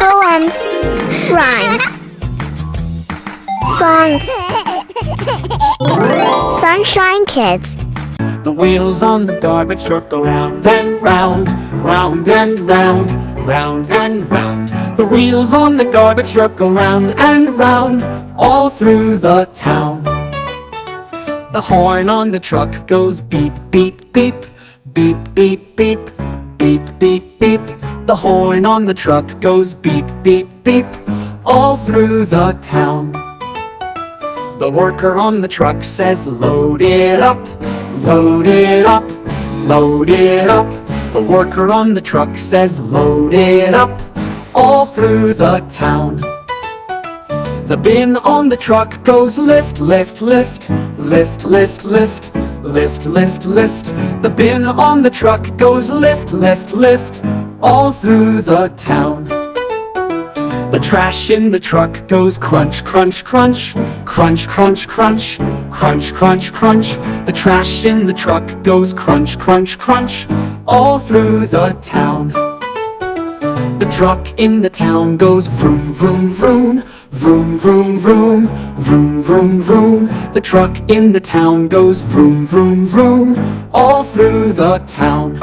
Poems, rhymes, songs. Sunshine Kids. The wheels on the garbage truck go round and round, round and round, round and round. The wheels on the garbage truck go round and round, all through the town. The horn on the truck goes beep, beep, beep, beep, beep, beep, beep, beep, beep. The horn on the truck goes beep, beep, beep, all through the town. The worker on the truck says, load it up, load it up, load it up. The worker on the truck says, load it up, all through the town. The bin on the truck goes lift, lift, lift, lift, lift, lift, lift, lift, lift. The bin on the truck goes lift, lift, lift, all through the town. The trash in the truck goes crunch, crunch, crunch, crunch, crunch, crunch, crunch, crunch, crunch. The trash in the truck goes crunch, crunch, crunch, all through the town. The truck in the town goes vroom, vroom, vroom, vroom, vroom, vroom, vroom, vroom, vroom. The truck in the town goes vroom, vroom, vroom, all through the town.